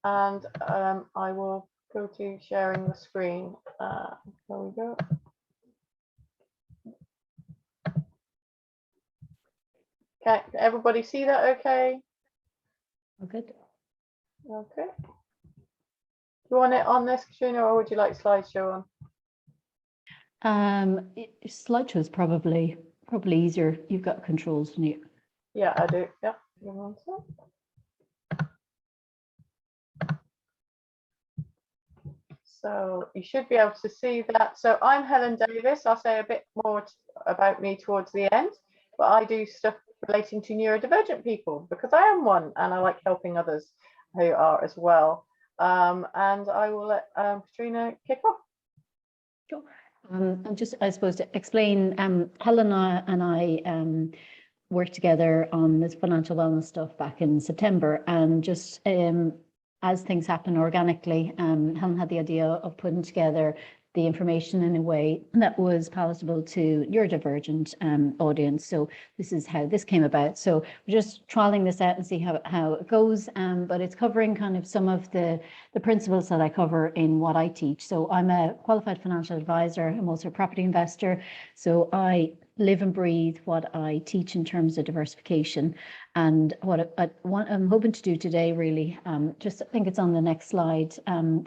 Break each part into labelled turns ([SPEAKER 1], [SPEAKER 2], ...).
[SPEAKER 1] and I will go to sharing the screen. There we go. Okay, everybody see that okay?
[SPEAKER 2] Good.
[SPEAKER 1] Okay. Do you want it on this, Katrina, or would you like slideshow on?
[SPEAKER 2] Slideshow is probably easier. You've got controls, don't you?
[SPEAKER 1] Yeah, I do. Yeah. So you should be able to see that. So I'm Helen Davis. I'll say a bit more about me towards the end, but I do stuff relating to neurodivergent people because I am one and I like helping others who are as well. And I will let Katrina kick off.
[SPEAKER 2] Sure. And just, I suppose, to explain, Helen and I worked together on this financial wellness stuff back in September, and just as things happen organically, Helen had the idea of putting together the information in a way that was palatable to neurodivergent audience. So this is how this came about. So we're just trialing this out and see how it goes. But it's covering kind of some of the principles that I cover in what I teach. So I'm a qualified financial advisor. I'm also a property investor. So I live and breathe what I teach in terms of diversification. And what I'm hoping to do today, really, just I think it's on the next slide,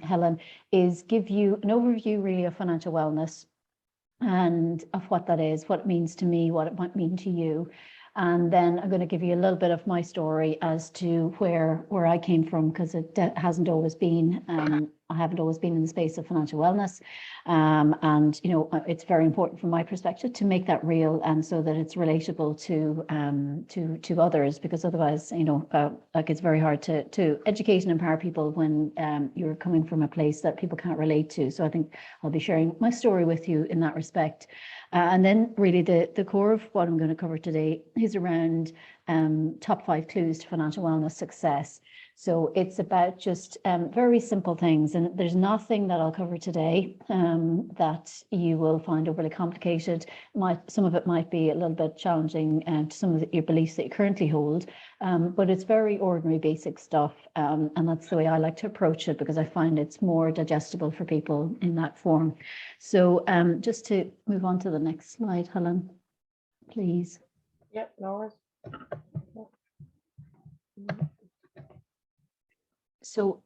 [SPEAKER 2] Helen, is give you an overview really of financial wellness and of what that is, what it means to me, what it might mean to you. And then I'm going to give you a little bit of my story as to where I came from, because it hasn't always been, I haven't always been in the space of financial wellness. And, you know, it's very important from my perspective to make that real, and so that it's relatable to others, because otherwise, you know, like it's very hard to educate and empower people when you're coming from a place that people can't relate to. So I think I'll be sharing my story with you in that respect. And then really the core of what I'm going to cover today is around top 5 clues to financial wellness success. So it's about just very simple things, and there's nothing that I'll cover today that you will find overly complicated. Some of it might be a little bit challenging to some of your beliefs that you currently hold, but it's very ordinary, basic stuff, and that's the way I like to approach it, because I find it's more digestible for people in that form. So just to move on to the next slide, Helen, please.
[SPEAKER 1] Yep, no worries.
[SPEAKER 2] So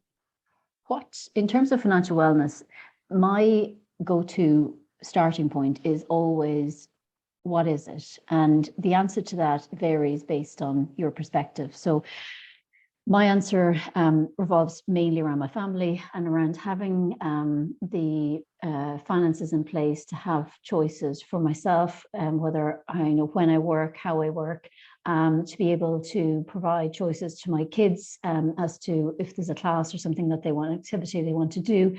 [SPEAKER 2] in terms of financial wellness, my go-to starting point is always, what is it? And the answer to that varies based on your perspective. So my answer revolves mainly around my family and around having the finances in place to have choices for myself, whether I know when I work, how I work, to be able to provide choices to my kids as to if there's a class or something that they want, activity they want to do,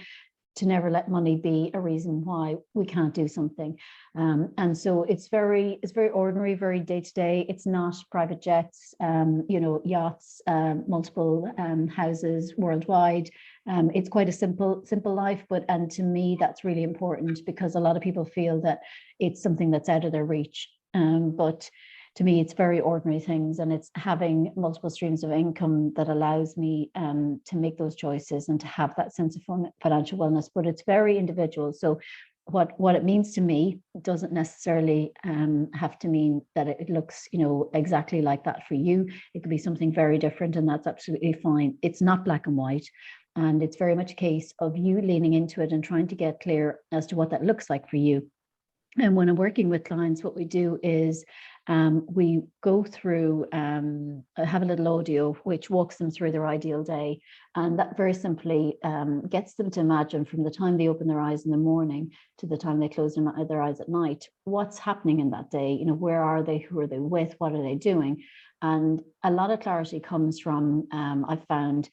[SPEAKER 2] to never let money be a reason why we can't do something. And so it's very ordinary, very day-to-day. It's not private jets, you know, yachts, multiple houses worldwide. It's quite a simple life, and to me, that's really important, because a lot of people feel that it's something that's out of their reach. But to me, it's very ordinary things, and it's having multiple streams of income that allows me to make those choices and to have that sense of financial wellness. But it's very individual. So what it means to me doesn't necessarily have to mean that it looks, you know, exactly like that for you. It could be something very different, and that's absolutely fine. It's not black and white. And it's very much a case of you leaning into it and trying to get clear as to what that looks like for you. And when I'm working with clients, what we do is we go through, have a little audio which walks them through their ideal day. And that very simply gets them to imagine, from the time they open their eyes in the morning to the time they close their eyes at night, what's happening in that day. You know, where are they? Who are they with? What are they doing? And a lot of clarity comes from, I've found,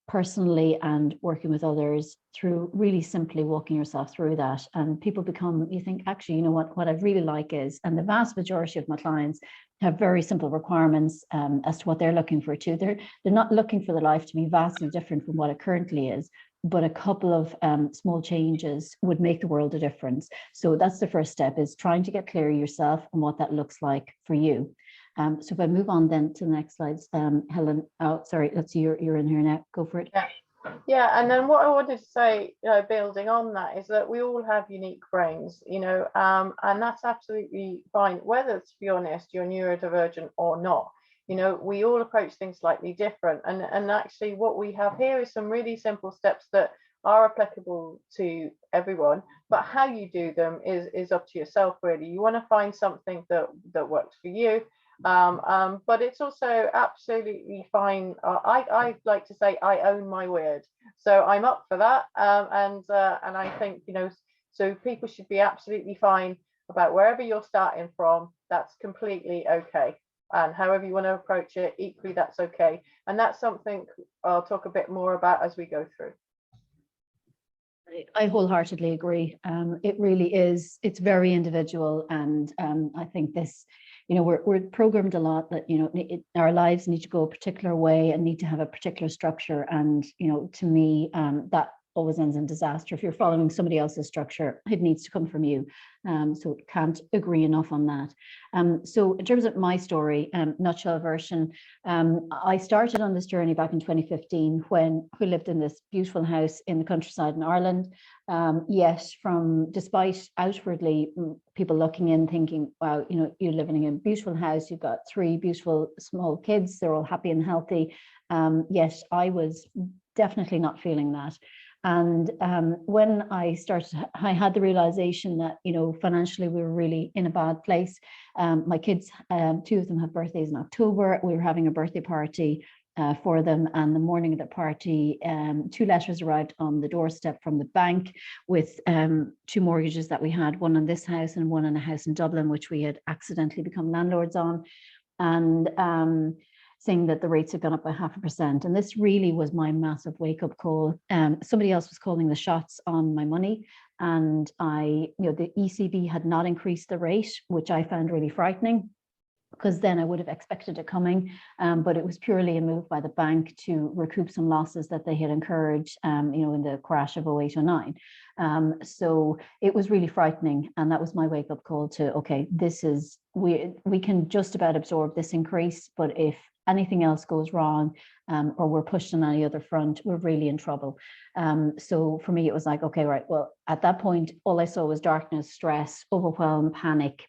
[SPEAKER 2] personally and working with others, through really simply walking yourself through that. And people become, you think, actually, you know what I really like is, and the vast majority of my clients have very simple requirements as to what they're looking for too. They're not looking for their life to be vastly different from what it currently is, but a couple of small changes would make the world a difference. So that's the first step, is trying to get clear yourself on what that looks like for you. So if I move on then to the next slides, Helen. Oh, sorry, let's see, you're in here now. Go for it.
[SPEAKER 1] Yeah. Yeah, and then what I wanted to say, building on that, is that we all have unique brains, and that's absolutely fine, whether, to be honest, you're neurodivergent or not. We all approach things slightly different, and actually what we have here is some really simple steps that are applicable to everyone, but how you do them is up to yourself, really. You want to find something that works for you. But it's also absolutely fine. I like to say I own my weird, so I'm up for that. And I think, so people should be absolutely fine about wherever you're starting from. That's completely okay. And however you want to approach it, equally that's okay. And that's something I'll talk a bit more about as we go through.
[SPEAKER 2] I wholeheartedly agree. It really is. It's very individual, and I think this, we're programmed a lot that our lives need to go a particular way and need to have a particular structure. And to me, that always ends in disaster. If you're following somebody else's structure, it needs to come from you. So can't agree enough on that. So in terms of my story, nutshell version, I started on this journey back in 2015 when we lived in this beautiful house in the countryside in Ireland. Yet despite outwardly people looking in thinking, wow, you're living in a beautiful house, you've got 3 beautiful small kids, they're all happy and healthy. Yet I was definitely not feeling that. And when I had the realization that, financially we were really in a bad place. My kids, 2 of them have birthdays in October. We were having a birthday party for them. And the morning of the party, 2 letters arrived on the doorstep from the bank with 2 mortgages that we had, one on this house and one on a house in Dublin, which we had accidentally become landlords on. And saying that the rates had gone up by 0.5%. And this really was my massive wake-up call. Somebody else was calling the shots on my money. And the ECB had not increased the rate, which I found really frightening, because then I would have expected it coming. But it was purely a move by the bank to recoup some losses that they had incurred, in the crash of 08-09. So it was really frightening. And that was my wake-up call to, okay, we can just about absorb this increase, but if anything else goes wrong, or we're pushed on any other front, we're really in trouble. So for me, it was like, okay, right. Well, at that point, all I saw was darkness, stress, overwhelm, panic.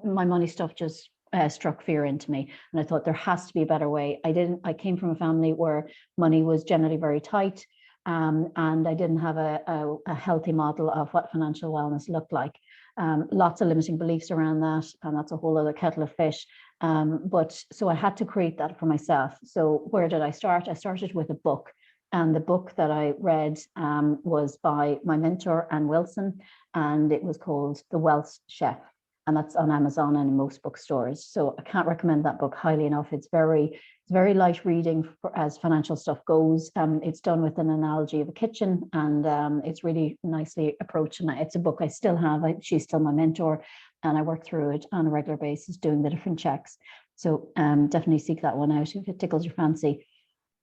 [SPEAKER 2] My money stuff just struck fear into me. And I thought there has to be a better way. I came from a family where money was generally very tight. And I didn't have a healthy model of what financial wellness looked like. Lots of limiting beliefs around that, and that's a whole other kettle of fish. But so I had to create that for myself. So where did I start? I started with a book, and the book that I read was by my mentor, Ann Wilson, and it was called The Wealth Chef, and that's on Amazon and in most bookstores. So I can't recommend that book highly enough. It's very light reading as financial stuff goes. It's done with an analogy of a kitchen, and it's really nicely approached. And it's a book I still have. She's still my mentor, and I work through it on a regular basis, doing the different checks. So definitely seek that one out if it tickles your fancy.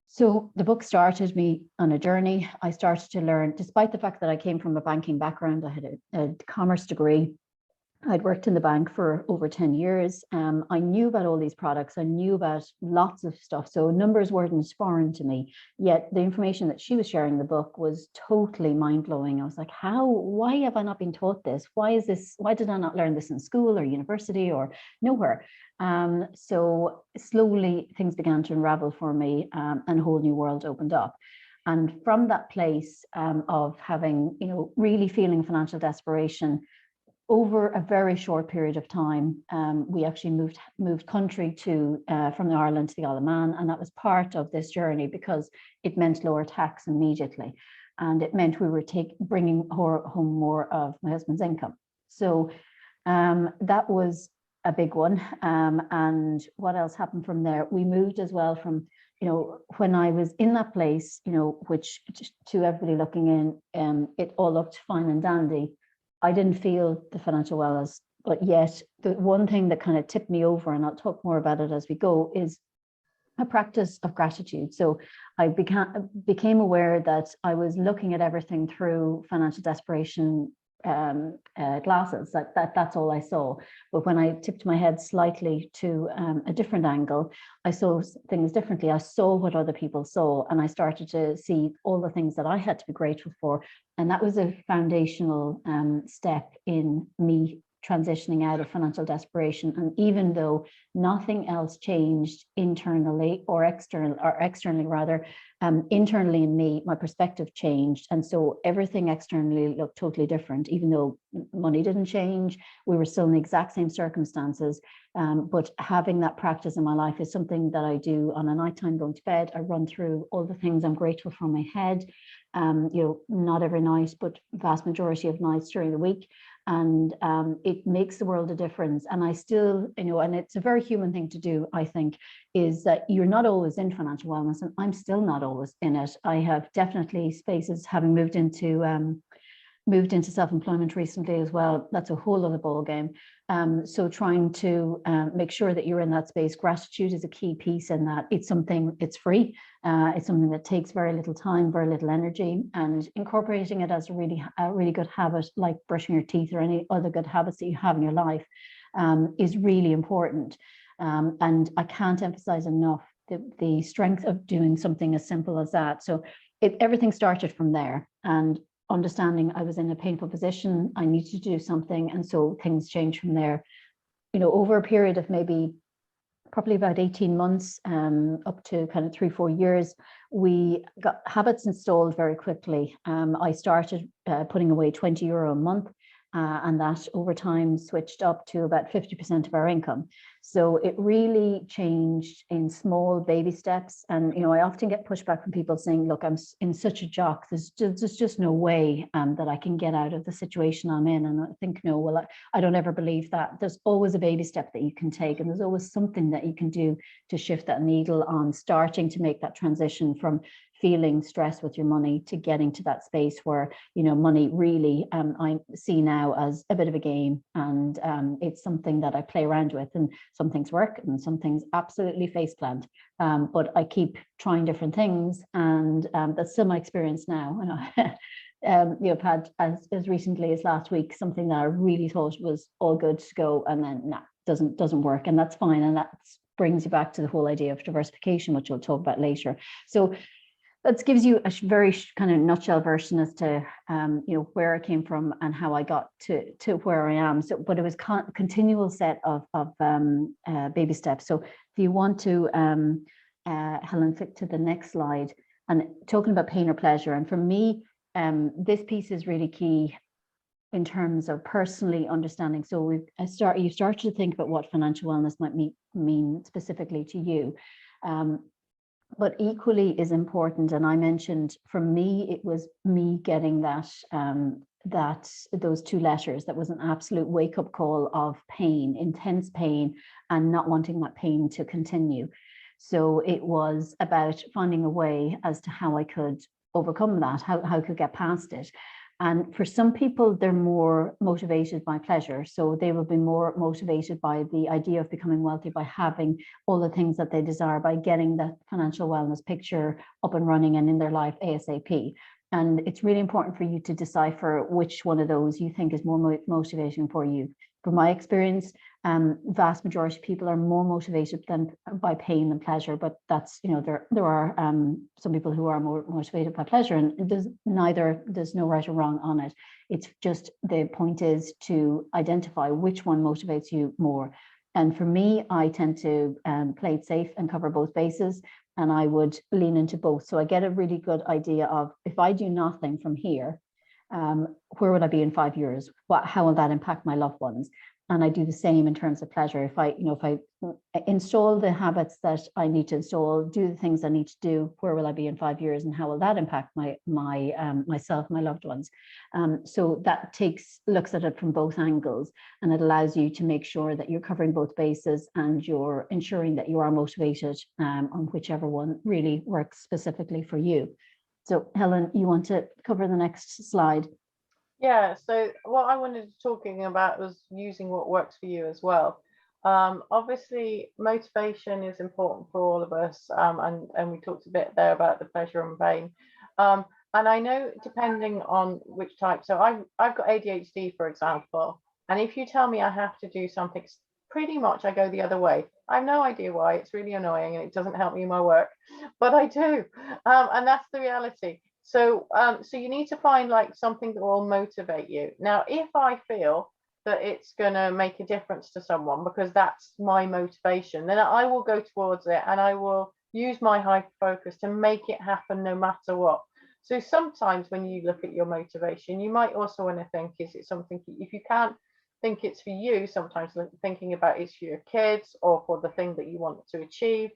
[SPEAKER 2] So the book started me on a journey. I started to learn, despite the fact that I came from a banking background, I had a commerce degree. I'd worked in the bank for over 10 years. I knew about all these products. I knew about lots of stuff. So numbers weren't foreign to me. Yet the information that she was sharing in the book was totally mind-blowing. I was like, why have I not been taught this? Why did I not learn this in school or university or nowhere? So slowly things began to unravel for me, and a whole new world opened up. And from that place of having, really feeling financial desperation, over a very short period of time, we actually moved country from Ireland to the Isle of Man, and that was part of this journey because it meant lower tax immediately, and it meant we were bringing home more of my husband's income. So that was a big one. And what else happened from there? We moved as well from, when I was in that place, which to everybody looking in, it all looked fine and dandy. I didn't feel the financial wellness, but yet the one thing that kind of tipped me over, and I'll talk more about it as we go, is a practice of gratitude. So I became aware that I was looking at everything through financial desperation glasses. That's all I saw. But when I tipped my head slightly to a different angle, I saw things differently. I saw what other people saw, and I started to see all the things that I had to be grateful for. And that was a foundational step in me transitioning out of financial desperation. And even though nothing else changed internally or externally rather, internally in me, my perspective changed. And so everything externally looked totally different, even though money didn't change. We were still in the exact same circumstances. But having that practice in my life is something that I do on a nighttime going to bed. I run through all the things I'm grateful for in my head, not every night, but vast majority of nights during the week. And it makes the world a difference. And I still, and it's a very human thing to do, I think, is that you're not always in financial wellness, and I'm still not always in it. I have definitely spaces, having moved into self-employment recently as well. That's a whole other ball game. So trying to make sure that you're in that space. Gratitude is a key piece in that. It's free. It's something that takes very little time, very little energy, and incorporating it as a really good habit, like brushing your teeth or any other good habits that you have in your life, is really important. And I can't emphasize enough the strength of doing something as simple as that. So everything started from there, and understanding I was in a painful position, I needed to do something, and so things changed from there. Over a period of maybe probably about 18 months, up to kind of 3-4 years, we got habits installed very quickly. I started putting away €20 a month, and that over time switched up to about 50% of our income. So it really changed in small baby steps. And, I often get pushback from people saying, look, I'm in such a jock, there's just no way that I can get out of the situation I'm in. And I think, no, well, I don't ever believe that. There's always a baby step that you can take, and there's always something that you can do to shift that needle on starting to make that transition from feeling stress with your money to getting to that space where, money really, I see now as a bit of a game, and it's something that I play around with, and some things work and some things absolutely face plant. But I keep trying different things, and that's still my experience now. And I've had as recently as last week something that I really thought was all good to go, and then doesn't work, and that's fine. And that brings you back to the whole idea of diversification, which we'll talk about later. So that gives you a very kind of nutshell version as to where I came from and how I got to where I am. So, but it was continual set of baby steps. So if you want to, Helen, flick to the next slide, and talking about pain or pleasure. And for me, this piece is really key in terms of personally understanding. So you start to think about what financial wellness might mean specifically to you. But equally is important, and I mentioned for me, it was me getting those 2 letters. That was an absolute wake-up call of pain, intense pain, and not wanting that pain to continue. So it was about finding a way as to how I could overcome that, how I could get past it. And for some people, they're more motivated by pleasure. So they will be more motivated by the idea of becoming wealthy, by having all the things that they desire, by getting that financial wellness picture up and running and in their life ASAP. And it's really important for you to decipher which one of those you think is more motivating for you. From my experience, vast majority of people are more motivated by pain than pleasure, but that's, there are some people who are more motivated by pleasure, and there's no right or wrong on it. It's just, the point is to identify which one motivates you more. And for me, I tend to play it safe and cover both bases, and I would lean into both. So I get a really good idea of, if I do nothing from here, where would I be in 5 years? How will that impact my loved ones? And I do the same in terms of pleasure. If I install the habits that I need to install, do the things I need to do, where will I be in 5 years, and how will that impact myself, my loved ones? So that looks at it from both angles, and it allows you to make sure that you're covering both bases and you're ensuring that you are motivated on whichever one really works specifically for you. So Helen, you want to cover the next slide?
[SPEAKER 1] Yeah, so what I wanted to talking about was using what works for you as well. Obviously, motivation is important for all of us, and we talked a bit there about the pleasure and pain. And I know depending on which type, so I've got ADHD, for example, and if you tell me I have to do something, pretty much I go the other way. I have no idea why. It's really annoying and it doesn't help me in my work, but I do, and that's the reality. So, so you need to find like something that will motivate you. Now, if I feel that it's going to make a difference to someone because that's my motivation, then I will go towards it and I will use my high focus to make it happen no matter what. So sometimes when you look at your motivation, you might also want to think, is it something, if you can't think it's for you, sometimes thinking about it's for your kids or for the thing that you want to achieve,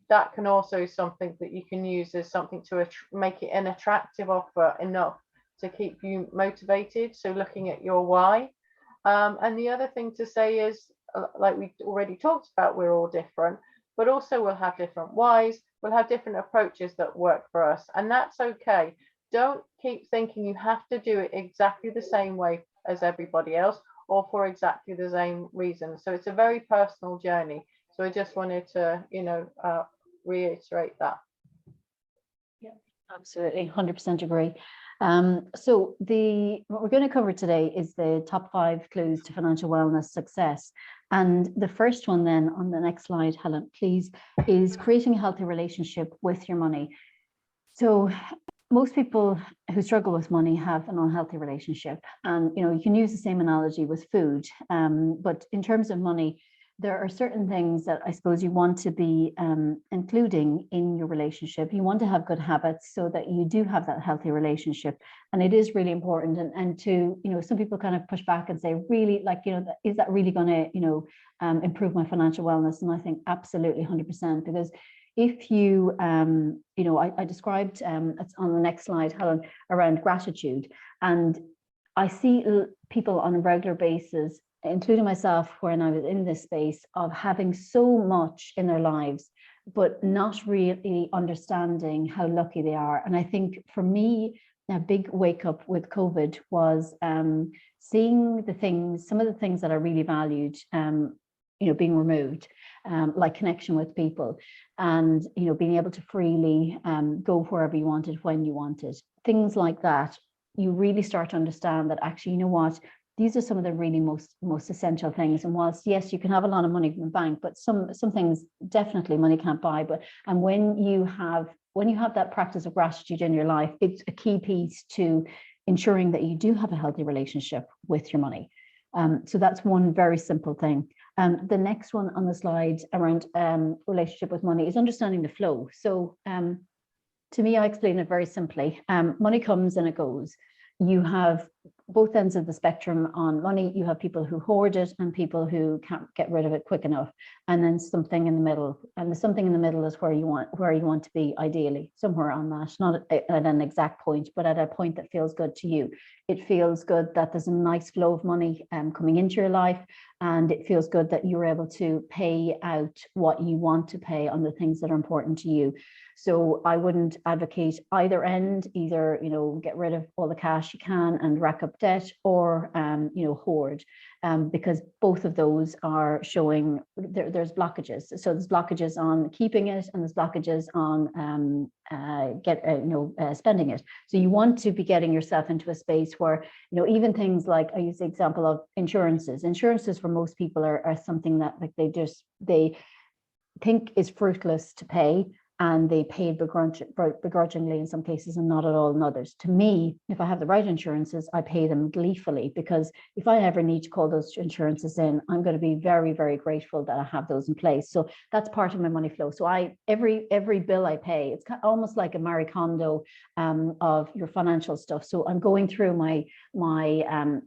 [SPEAKER 1] that can also something that you can use as something to make it an attractive offer enough to keep you motivated. So looking at your why. And the other thing to say is, like we already talked about, we're all different, but also we'll have different whys, we'll have different approaches that work for us, and that's okay. Don't keep thinking you have to do it exactly the same way as everybody else or for exactly the same reason. So it's a very personal journey. So I just wanted to, reiterate that.
[SPEAKER 2] Yeah, absolutely, 100% agree. So what we're going to cover today is the top 5 clues to financial wellness success. And the first one then on the next slide, Helen, please, is creating a healthy relationship with your money. So most people who struggle with money have an unhealthy relationship. And, you can use the same analogy with food. But in terms of money, there are certain things that I suppose you want to be including in your relationship. You want to have good habits so that you do have that healthy relationship. And it is really important. And to, some people kind of push back and say, really, like, is that really going to, improve my financial wellness? And I think absolutely 100%, because if you, I described, it's on the next slide, Helen, around gratitude. And I see people on a regular basis, including myself, when I was in this space of having so much in their lives, but not really understanding how lucky they are. And I think for me, a big wake up with COVID was seeing some of the things that I really valued, being removed, like connection with people, and being able to freely go wherever you wanted, when you wanted, things like that. You really start to understand that actually, these are some of the really most essential things. And whilst, yes, you can have a lot of money from the bank, but some things definitely money can't buy. And when you have that practice of gratitude in your life, it's a key piece to ensuring that you do have a healthy relationship with your money. So that's one very simple thing. The next one on the slide around relationship with money is understanding the flow. So to me, I explain it very simply. Money comes and it goes. You have both ends of the spectrum on money. You have people who hoard it and people who can't get rid of it quick enough, and then something in the middle. And the something in the middle is where you want to be, ideally, somewhere on that, not at an exact point, but at a point that feels good to you. It feels good that there's a nice flow of money coming into your life, and it feels good that you're able to pay out what you want to pay on the things that are important to you. So I wouldn't advocate either end, either, get rid of all the cash you can and rack up debt, or, hoard, because both of those are showing there's blockages. So there's blockages on keeping it, and there's blockages on spending it. So you want to be getting yourself into a space where, even things like, I use the example of insurances. Insurances for most people are something that, like, they think is fruitless to pay, and they pay begrudgingly in some cases and not at all in others. To me, if I have the right insurances, I pay them gleefully, because if I ever need to call those insurances in, I'm going to be very, very grateful that I have those in place. So that's part of my money flow. So every bill I pay, it's almost like a Marie Kondo of your financial stuff. So I'm going through my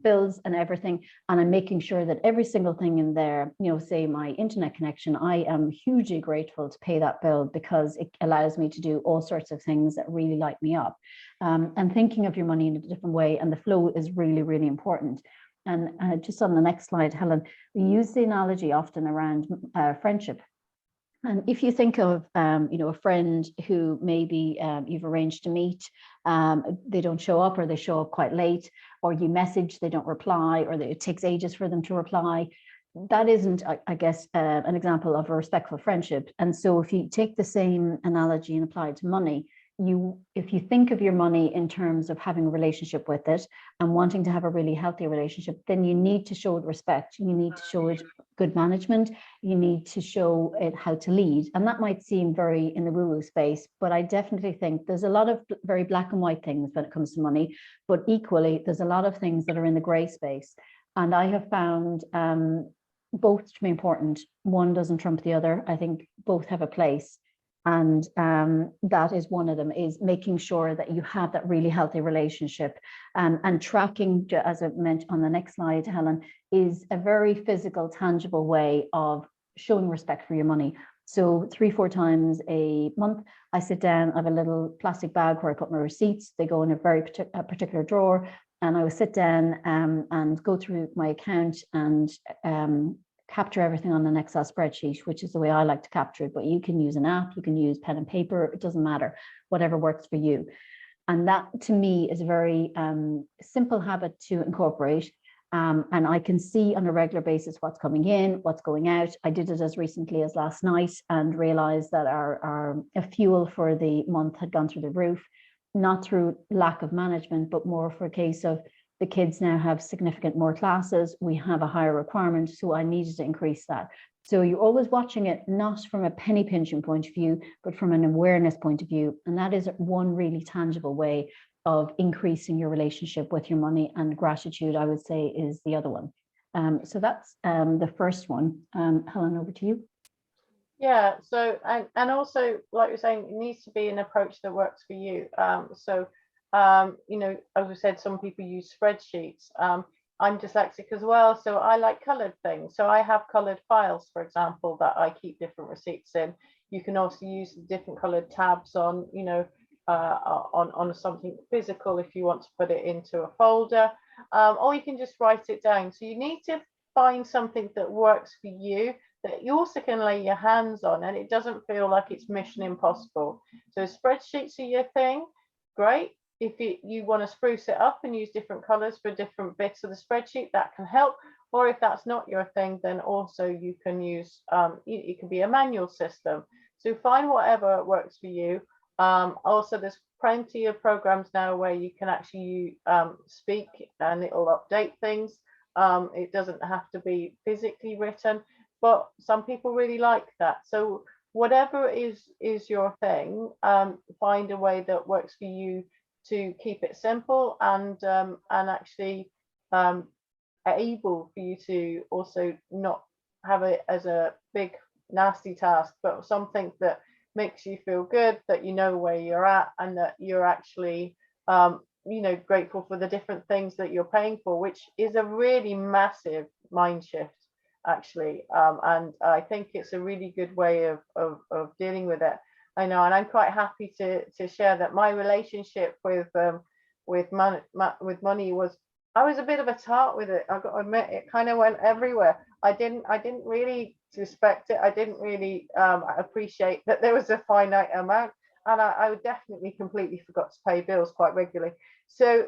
[SPEAKER 2] bills and everything, and I'm making sure that every single thing in there, say my internet connection, I am hugely grateful to pay that bill, because it allows me to do all sorts of things that really light me up. And thinking of your money in a different way, and the flow is really, really important. And just on the next slide, Helen, we use the analogy often around friendship. And if you think of, a friend who maybe you've arranged to meet, they don't show up, or they show up quite late, or you message, they don't reply, or it takes ages for them to reply. That isn't, I guess, an example of a respectful friendship. And so if you take the same analogy and apply it to money, if you think of your money in terms of having a relationship with it and wanting to have a really healthy relationship, then you need to show it respect. You need to show it good management. You need to show it how to lead. And that might seem very in the woo-woo space, but I definitely think there's a lot of very black and white things when it comes to money, but equally there's a lot of things that are in the gray space. And I have found both to be important. One doesn't trump the other. I think both have a place. And that is one of them, is making sure that you have that really healthy relationship. And tracking, as I mentioned on the next slide, Helen, is a very physical, tangible way of showing respect for your money. So 3-4 times a month, I sit down, I have a little plastic bag where I put my receipts. They go in a very particular drawer. And I will sit down and go through my account and capture everything on an Excel spreadsheet, which is the way I like to capture it. But you can use an app, you can use pen and paper, it doesn't matter, whatever works for you. And that to me is a very simple habit to incorporate. And I can see on a regular basis what's coming in, what's going out. I did it as recently as last night and realized that our fuel for the month had gone through the roof, not through lack of management, but more for a case of the kids now have significant more classes. We have a higher requirement, so I needed to increase that. So you're always watching it, not from a penny pinching point of view, but from an awareness point of view. And that is one really tangible way of increasing your relationship with your money, and gratitude, I would say, is the other one. So that's the first one. Helen, over to you.
[SPEAKER 1] Yeah, so and also, like you're saying, it needs to be an approach that works for you. You know, as we said, some people use spreadsheets. I'm dyslexic as well, so I like colored things. So I have colored files, for example, that I keep different receipts in. You can also use different colored tabs on, you know, on something physical if you want to put it into a folder, or you can just write it down. So you need to find something that works for you, that you also can lay your hands on, and it doesn't feel like it's mission impossible. So spreadsheets are your thing, great. If you want to spruce it up and use different colors for different bits of the spreadsheet, that can help. Or if that's not your thing, then also you can use, it can be a manual system. So find whatever works for you. Also, there's plenty of programs now where you can actually speak and it'll update things. It doesn't have to be physically written, but some people really like that. So whatever is your thing, find a way that works for you to keep it simple and actually able for you to also not have it as a big nasty task, but something that makes you feel good, that you know where you're at, and that you're actually you know, grateful for the different things that you're paying for, which is a really massive mind shift actually. And I think it's a really good way of dealing with it. I know, and I'm quite happy to share that my relationship with money was, I was a bit of a tart with it. I got to admit, it kind of went everywhere. I didn't really respect it. I didn't really appreciate that there was a finite amount, and I definitely completely forgot to pay bills quite regularly. So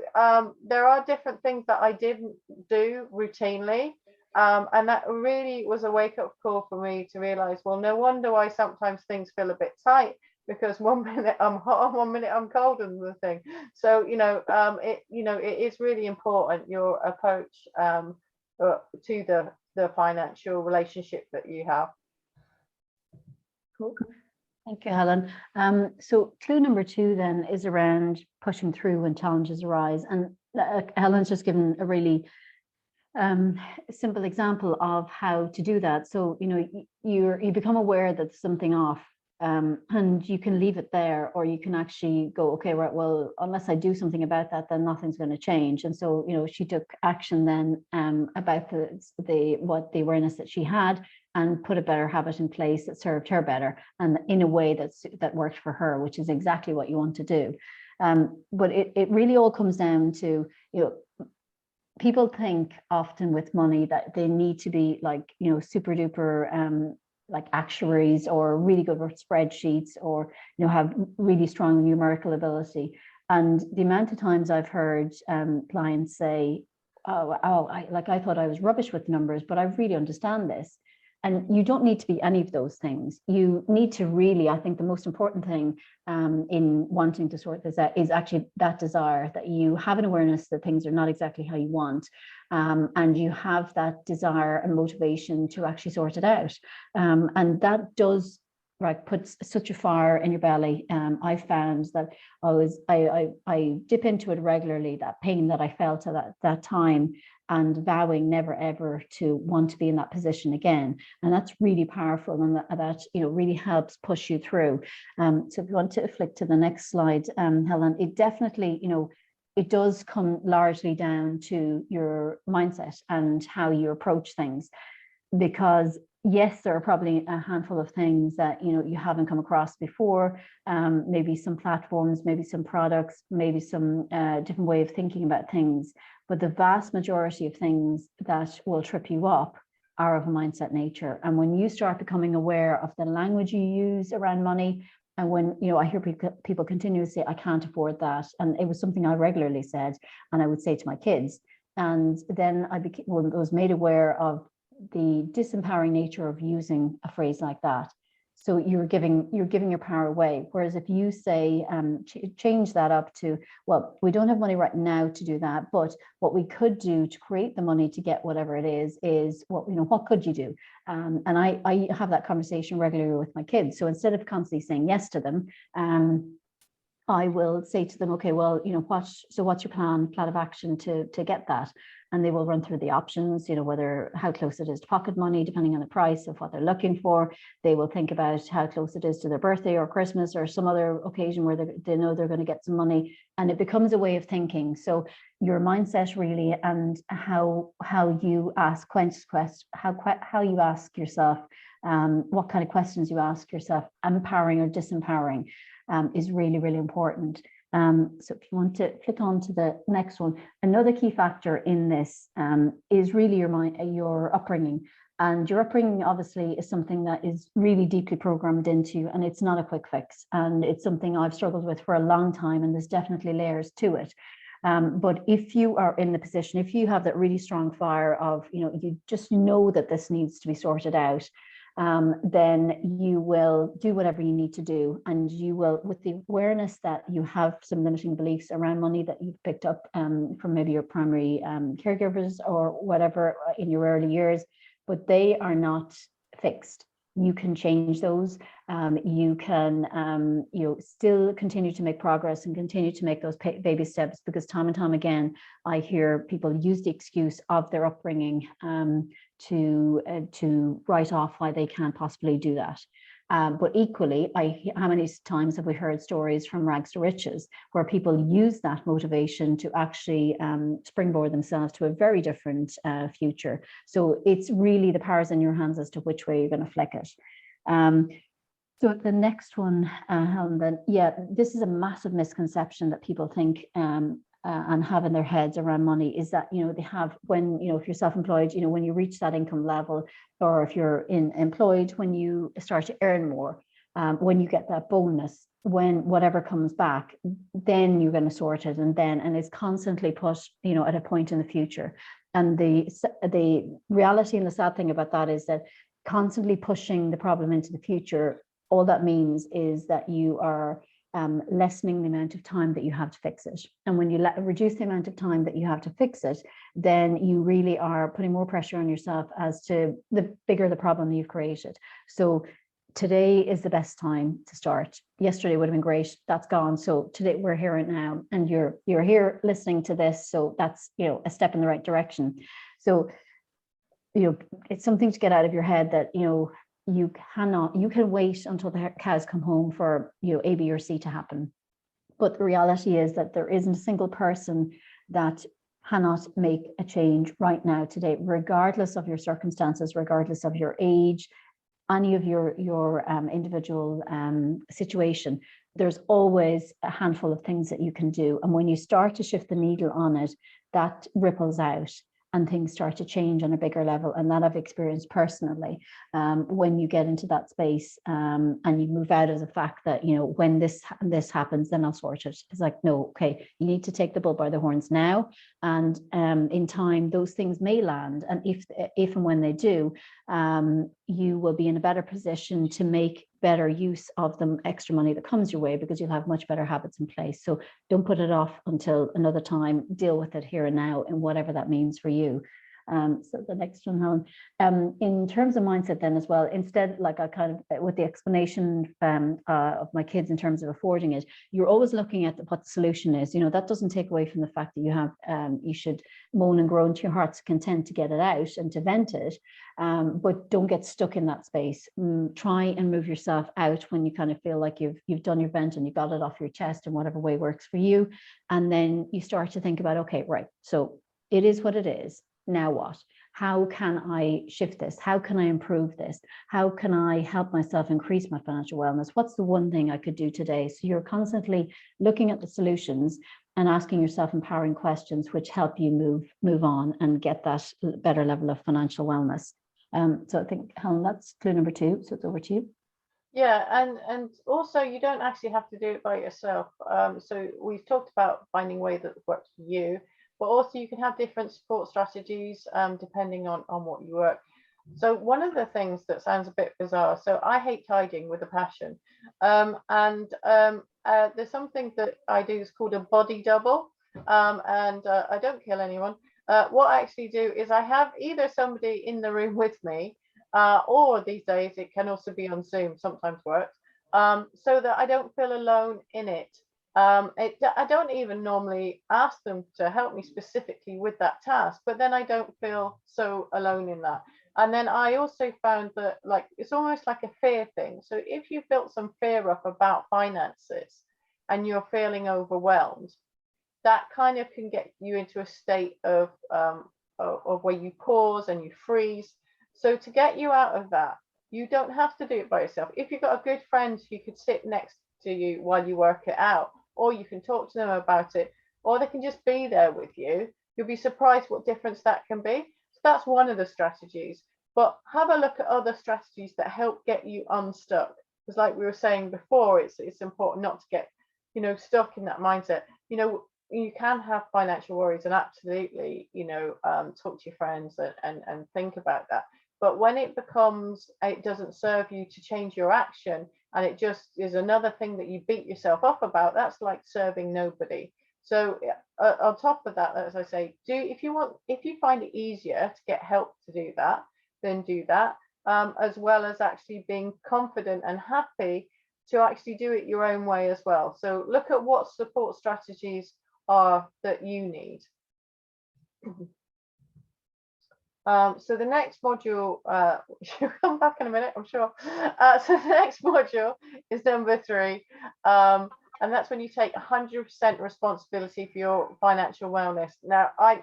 [SPEAKER 1] there are different things that I didn't do routinely. And that really was a wake-up call for me to realize, well, no wonder why sometimes things feel a bit tight, because 1 minute I'm hot and 1 minute I'm cold and the thing. So it is really important, your approach to the financial relationship that you have.
[SPEAKER 2] Cool. Thank you, Helen. So clue number 2 then is around pushing through when challenges arise. And Helen's just given a really simple example of how to do that. So, you know, you become aware that there's something off, and you can leave it there, or you can actually go, okay, right, well, unless I do something about that, then nothing's going to change. And so, you know, she took action then about the awareness that she had, and put a better habit in place that served her better, and in a way that worked for her, which is exactly what you want to do. But it really all comes down to, you know, people think often with money that they need to be like, you know, super duper like actuaries, or really good with spreadsheets, or, you know, have really strong numerical ability. And the amount of times I've heard clients say, I thought I was rubbish with numbers, but I really understand this. And you don't need to be any of those things. You need to really, I think the most important thing in wanting to sort this out is actually that desire, that you have an awareness that things are not exactly how you want. And you have that desire and motivation to actually sort it out. And that does, right, puts such a fire in your belly. I found that I dip into it regularly, that pain that I felt at that time, and vowing never ever to want to be in that position again. And that's really powerful, and that really helps push you through. So if you want to flick to the next slide, Helen, it definitely, it does come largely down to your mindset and how you approach things. Because yes, there are probably a handful of things that you haven't come across before, maybe some platforms, maybe some products, maybe some different way of thinking about things. But the vast majority of things that will trip you up are of a mindset nature. And when you start becoming aware of the language you use around money, and when I hear people continue to say, I can't afford that, and it was something I regularly said, and I would say to my kids, and then I was made aware of the disempowering nature of using a phrase like that. So you're giving your power away. Whereas if you say, change that up to, well, we don't have money right now to do that, but what we could do to create the money to get whatever it is what could you do? And I have that conversation regularly with my kids. So instead of constantly saying yes to them, I will say to them, okay, well, what's your plan of action to get that? And they will run through the options, how close it is to pocket money, depending on the price of what they're looking for. They will think about how close it is to their birthday or Christmas or some other occasion where they know they're going to get some money. And it becomes a way of thinking. So your mindset really, and how you ask questions, how you ask yourself, what kind of questions you ask yourself, empowering or disempowering, is really, really important. So if you want to click on to the next one, another key factor in this is really your upbringing. And your upbringing obviously is something that is really deeply programmed into you, and it's not a quick fix. And it's something I've struggled with for a long time, and there's definitely layers to it. But if you are in the position, if you have that really strong fire of, you just know that this needs to be sorted out, then you will do whatever you need to do, and you will, with the awareness that you have some limiting beliefs around money that you've picked up from maybe your primary caregivers or whatever in your early years, but they are not fixed. You can change those. You can still continue to make progress and continue to make those baby steps, because time and time again, I hear people use the excuse of their upbringing to write off why they can't possibly do that. But equally, how many times have we heard stories from rags to riches where people use that motivation to actually springboard themselves to a very different future? So it's really the power's in your hands as to which way you're going to flick it. So the next one, Helen, then, this is a massive misconception that people think and have in their heads around money, is that they have, when if you're self-employed, when you reach that income level, or if you're employed, when you start to earn more, when you get that bonus, when whatever comes back, then you're going to sort it, and it's constantly put at a point in the future. And the reality and the sad thing about that is that constantly pushing the problem into the future, all that means is that you are lessening the amount of time that you have to fix it. And when you reduce the amount of time that you have to fix it, then you really are putting more pressure on yourself as to the bigger the problem you've created. So today is the best time to start. Yesterday would have been great, that's gone. So today, we're here and now, and you're here listening to this. So that's a step in the right direction. So it's something to get out of your head that you can wait until the cows come home for A, B, or C to happen. But the reality is that there isn't a single person that cannot make a change right now, today, regardless of your circumstances, regardless of your age, any of your individual situation. There's always a handful of things that you can do. And when you start to shift the needle on it, that ripples out. and things start to change on a bigger level. And that I've experienced personally. When you get into that space and you move out of the fact that, you know, when this happens, then I'll sort it. It's like, no, okay, you need to take the bull by the horns now. And in time, those things may land. And if and when they do, you will be in a better position to make better use of the extra money that comes your way, because you'll have much better habits in place. So don't put it off until another time. Deal with it here and now, and whatever that means for you. So the next one, Helen, in terms of mindset then as well, instead, like I kind of, with the explanation of my kids in terms of affording it, you're always looking at what the solution is. You know, that doesn't take away from the fact that you have, you should moan and groan to your heart's content to get it out and to vent it, but don't get stuck in that space. Try and move yourself out when you kind of feel like you've done your vent and you got it off your chest in whatever way works for you. And then you start to think about, okay, right, so it is what it is. Now what? How can I shift this? How can I improve this? How can I help myself increase my financial wellness? What's the one thing I could do today? So you're constantly looking at the solutions and asking yourself empowering questions which help you move on and get that better level of financial wellness. So I think, Helen, that's clue number 2. So it's over to you.
[SPEAKER 1] Yeah, and also you don't actually have to do it by yourself. So we've talked about finding a way that works for you, but also you can have different support strategies depending on what you work. So one of the things that sounds a bit bizarre, so I hate tidying with a passion. There's something that I do is called a body double, and I don't kill anyone. What I actually do is I have either somebody in the room with me, or these days it can also be on Zoom, sometimes works, so that I don't feel alone in it. I don't even normally ask them to help me specifically with that task, but then I don't feel so alone in that. And then I also found that, like, it's almost like a fear thing. So if you've built some fear up about finances and you're feeling overwhelmed, that kind of can get you into a state of where you pause and you freeze. So to get you out of that, you don't have to do it by yourself. If you've got a good friend who could sit next to you while you work it out, or you can talk to them about it, or they can just be there with you, you'll be surprised what difference that can be. So that's one of the strategies. But have a look at other strategies that help get you unstuck. Because like we were saying before, it's important not to get, you know, stuck in that mindset. You know, you can have financial worries and absolutely, you know, talk to your friends and think about that. But when it becomes, it doesn't serve you to change your action, and it just is another thing that you beat yourself up about, that's like serving nobody. So on top of that, as I say, if you find it easier to get help to do that, then do that, as well as actually being confident and happy to actually do it your own way as well. So look at what support strategies are that you need. So the next module, she'll come back in a minute, I'm sure. So the next module is number 3. And that's when you take 100% responsibility for your financial wellness. Now, I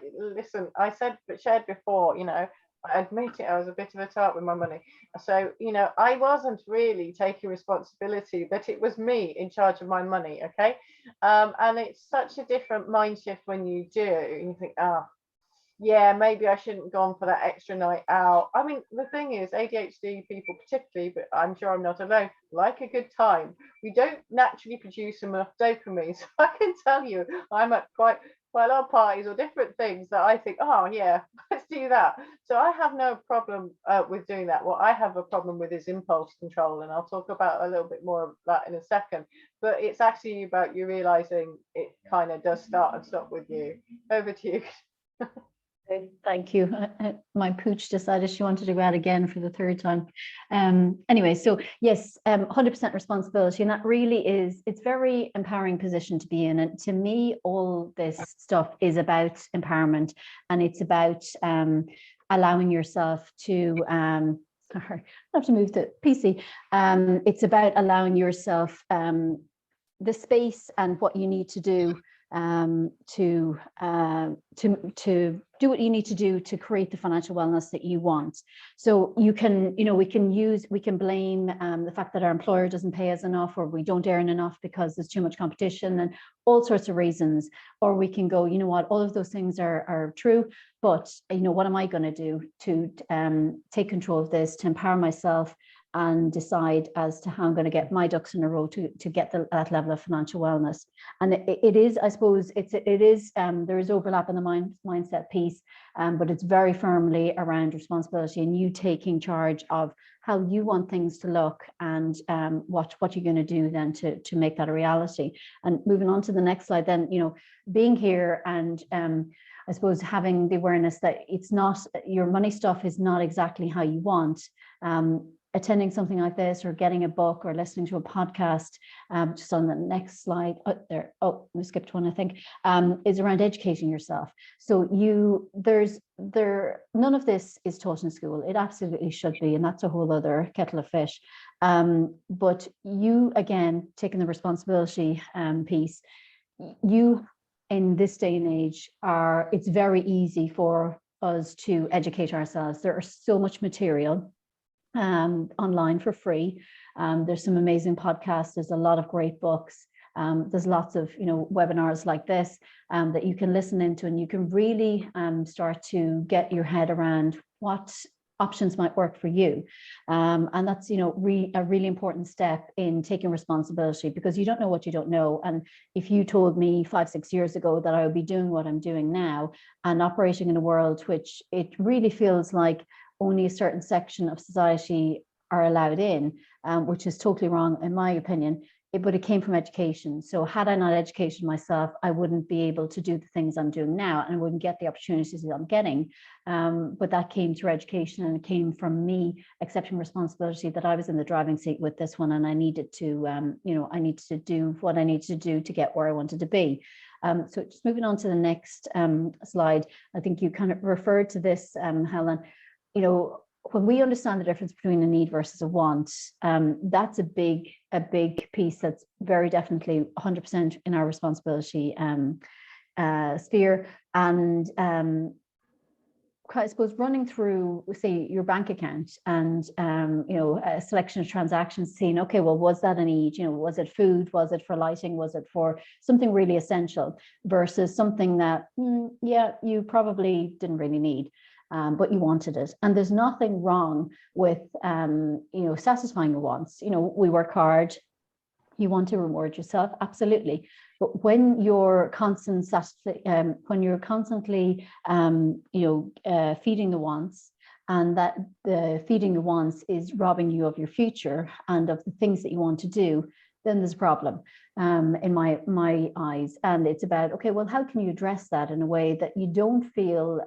[SPEAKER 1] shared before, you know, I admit it, I was a bit of a tart with my money. So, you know, I wasn't really taking responsibility, but it was me in charge of my money, okay? And it's such a different mind shift when you do. You think, oh, yeah, maybe I shouldn't have gone for that extra night out. I mean, the thing is, ADHD people particularly, but I'm sure I'm not alone, like a good time. We don't naturally produce enough dopamine. So I can tell you, I'm at quite a lot of parties or different things that I think, oh yeah, let's do that. So I have no problem with doing that. What I have a problem with is impulse control, and I'll talk about a little bit more of that in a second. But it's actually about you realizing it kind of does start and stop with you. Over to you.
[SPEAKER 2] Thank you. My pooch decided she wanted to go out again for the 3rd time. Anyway, so yes, 100% responsibility, and that really is, it's very empowering position to be in. And to me, all this stuff is about empowerment, and it's about allowing yourself to, sorry, I have to move the PC. It's about allowing yourself the space and what you need to do to do what you need to do to create the financial wellness that you want. So you can, you know, we can blame the fact that our employer doesn't pay us enough, or we don't earn enough because there's too much competition and all sorts of reasons. Or we can go, you know what, all of those things are true, but what am I going to do to take control of this, to empower myself and decide as to how I'm going to get my ducks in a row to get that level of financial wellness. And it is, I suppose, there is overlap in the mindset piece, but it's very firmly around responsibility and you taking charge of how you want things to look and what you're going to do then to make that a reality. And moving on to the next slide, then, being here and I suppose having the awareness that it's not, your money stuff is not exactly how you want. Attending something like this or getting a book or listening to a podcast, just on the next slide, we skipped one, I think, is around educating yourself. So none of this is taught in school. It absolutely should be, and that's a whole other kettle of fish. But you, again, taking the responsibility piece, you in this day and age it's very easy for us to educate ourselves. There is so much material online for free. There's some amazing podcasts. There's a lot of great books. There's lots of webinars like this that you can listen into, and you can really start to get your head around what options might work for you. And that's a really important step in taking responsibility, because you don't know what you don't know. And if you told me 5-6 years ago that I would be doing what I'm doing now and operating in a world which it really feels like only a certain section of society are allowed in, which is totally wrong in my opinion, but it came from education. So had I not educated myself, I wouldn't be able to do the things I'm doing now and I wouldn't get the opportunities that I'm getting. But that came through education, and it came from me accepting responsibility that I was in the driving seat with this one, and I needed to, I needed to do what I needed to do to get where I wanted to be. So just moving on to the next slide, I think you kind of referred to this, Helen. When we understand the difference between a need versus a want, that's a big piece that's very definitely 100% in our responsibility sphere. And I suppose running through, say, your bank account and a selection of transactions, seeing, okay, well, was that a need? Was it food? Was it for lighting? Was it for something really essential versus something that, you probably didn't really need? But you wanted it. And there's nothing wrong with, satisfying your wants. We work hard. You want to reward yourself, absolutely. But when you're constantly, feeding the wants, and that the feeding the wants is robbing you of your future and of the things that you want to do, then there's a problem in my eyes. And it's about, okay, well, how can you address that in a way that you don't feel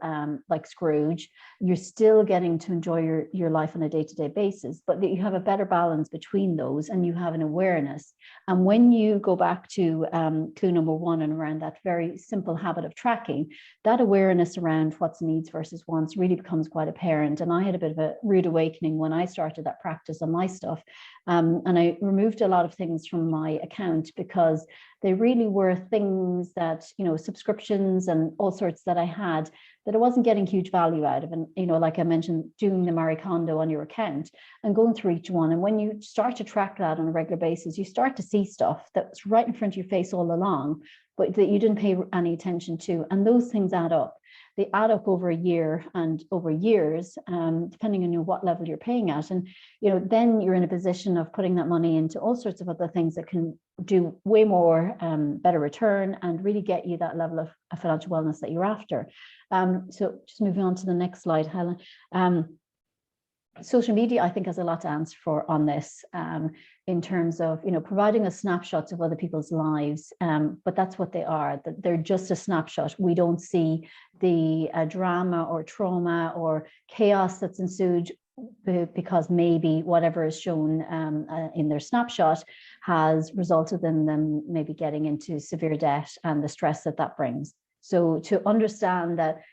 [SPEAKER 2] like Scrooge? You're still getting to enjoy your life on a day-to-day basis, but that you have a better balance between those and you have an awareness. And when you go back to clue number 1 and around that very simple habit of tracking, that awareness around what's needs versus wants really becomes quite apparent. And I had a bit of a rude awakening when I started that practice on my stuff. And I removed a lot of things from my account because they really were things that, subscriptions and all sorts that I had that I wasn't getting huge value out of. And, like I mentioned, doing the Marie Kondo on your account and going through each one. And when you start to track that on a regular basis, you start to see stuff that's right in front of your face all along, but that you didn't pay any attention to. And those things add up. They add up over a year and over years, depending on what level you're paying at. And, then you're in a position of putting that money into all sorts of other things that can do way more, better return and really get you that level of financial wellness that you're after. So just moving on to the next slide, Helen. Social media, I think, has a lot to answer for on this, in terms of, providing us snapshots of other people's lives. But that's what they are. They're just a snapshot. We don't see the drama or trauma or chaos that's ensued because maybe whatever is shown in their snapshot has resulted in them maybe getting into severe debt and the stress that brings. So to understand that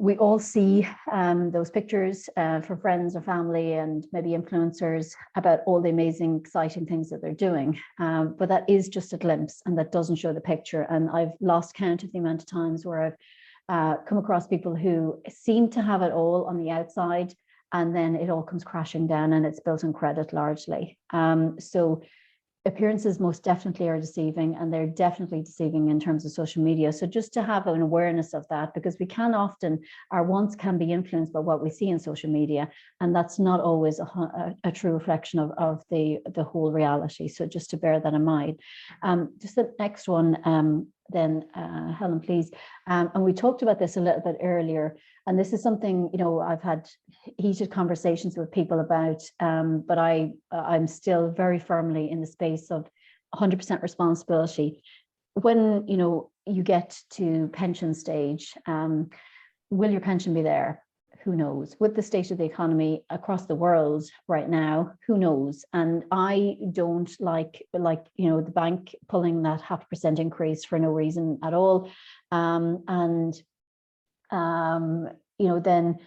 [SPEAKER 2] we all see those pictures for friends or family and maybe influencers about all the amazing, exciting things that they're doing. But that is just a glimpse, and that doesn't show the picture. And I've lost count of the amount of times where I've come across people who seem to have it all on the outside, and then it all comes crashing down and it's built on credit largely. So appearances most definitely are deceiving, and they're definitely deceiving in terms of social media. So just to have an awareness of that, because we can often, our wants can be influenced by what we see in social media, and that's not always a true reflection of the whole reality. So just to bear that in mind. Just the next one, then Helen, please. And we talked about this a little bit earlier, and this is something, you know, I've had heated conversations with people about, but I'm still very firmly in the space of 100% responsibility. When, you know, you get to pension stage, will your pension be there? Who knows? With the state of the economy across the world right now, who knows? And I don't like, you know, the bank pulling that 0.5% increase for no reason at all. You know, then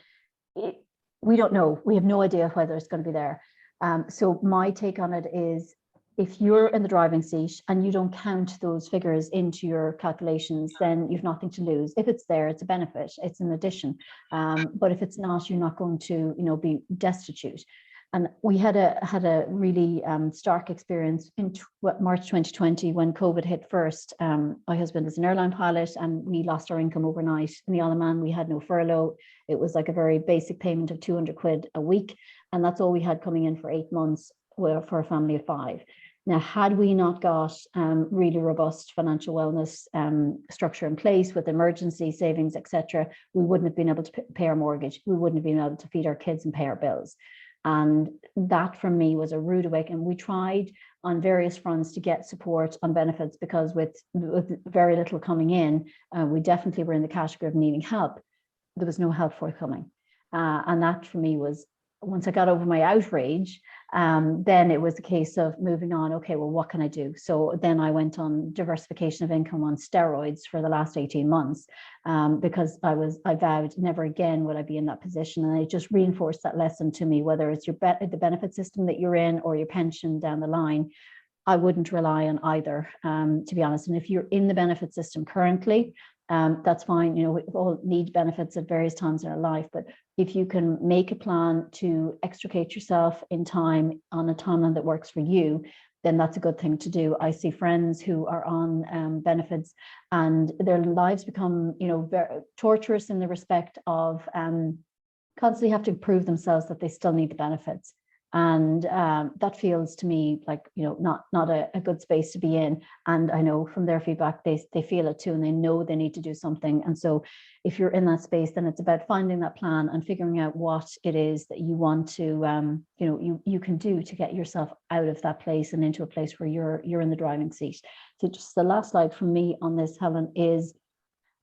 [SPEAKER 2] we don't know. We have no idea whether it's going to be there. So my take on it is, if you're in the driving seat and you don't count those figures into your calculations, then you've nothing to lose. If it's there, it's a benefit, it's an addition. But if it's not, you're not going to, you know, be destitute. And we had a really stark experience in March 2020 when COVID hit first. My husband is an airline pilot, and we lost our income overnight. In the Isle of Man, we had no furlough. It was like a very basic payment of 200 quid a week. And that's all we had coming in for 8 months for a family of 5. Now, had we not got really robust financial wellness structure in place with emergency savings, etc., we wouldn't have been able to pay our mortgage. We wouldn't have been able to feed our kids and pay our bills. And that for me was a rude awakening. We tried on various fronts to get support on benefits, because with very little coming in, we definitely were in the category of needing help. There was no help forthcoming. And that for me was, once I got over my outrage, then it was a case of moving on. Okay, well, what can I do? So then I went on diversification of income on steroids for the last 18 months, because I vowed never again would I be in that position. And it just reinforced that lesson to me, whether it's the benefit system that you're in or your pension down the line. I wouldn't rely on either, to be honest. And if you're in the benefit system currently, that's fine. You know, we all need benefits at various times in our life, but if you can make a plan to extricate yourself in time on a timeline that works for you, then that's a good thing to do. I see friends who are on benefits, and their lives become, you know, very torturous in the respect of constantly have to prove themselves that they still need the benefits. And that feels to me like, you know, not a good space to be in. And I know from their feedback, they feel it too, and they know they need to do something. And so if you're in that space, then it's about finding that plan and figuring out what it is that you want to, you know, you can do to get yourself out of that place and into a place where you're in the driving seat. So just the last slide from me on this, Helen, is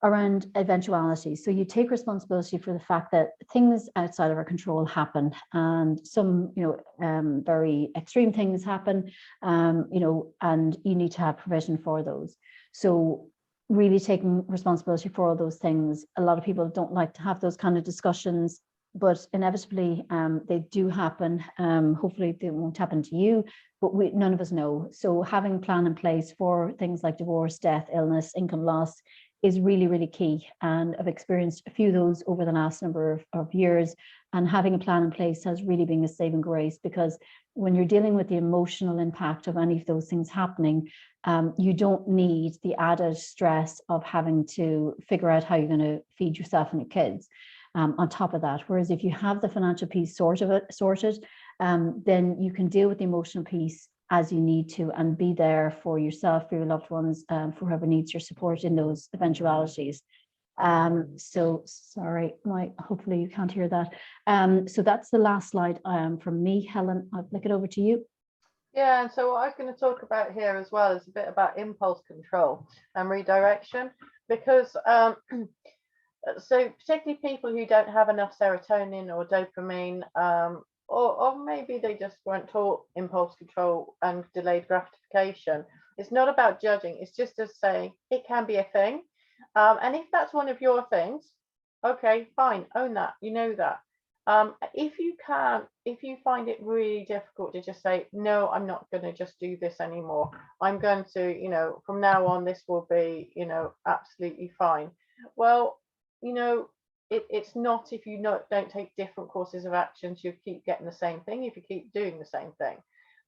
[SPEAKER 2] around eventualities. So you take responsibility for the fact that things outside of our control happen, and some, you know, very extreme things happen, you know, and you need to have provision for those. So really taking responsibility for all those things. A lot of people don't like to have those kind of discussions, but inevitably they do happen. Hopefully they won't happen to you, but none of us know. So having a plan in place for things like divorce, death, illness, income loss is really, really key. And I've experienced a few of those over the last number of years. And having a plan in place has really been a saving grace, because when you're dealing with the emotional impact of any of those things happening, you don't need the added stress of having to figure out how you're going to feed yourself and your kids on top of that. Whereas if you have the financial piece sorted, then you can deal with the emotional piece as you need to, and be there for yourself, for your loved ones, for whoever needs your support in those eventualities. So sorry, hopefully you can't hear that. So that's the last slide from me. Helen, I'll flick it over to you.
[SPEAKER 1] Yeah, and so what I was going to talk about here as well is a bit about impulse control and redirection, because so particularly people who don't have enough serotonin or dopamine, or maybe they just weren't taught impulse control and delayed gratification. It's not about judging, it's just to say it can be a thing. And if that's one of your things, okay, fine, own that, you know that. If you find it really difficult to just say, no, I'm not going to just do this anymore, I'm going to, you know, from now on, this will be, you know, absolutely fine. Well, you know, it's not, if you don't take different courses of actions, you keep getting the same thing if you keep doing the same thing.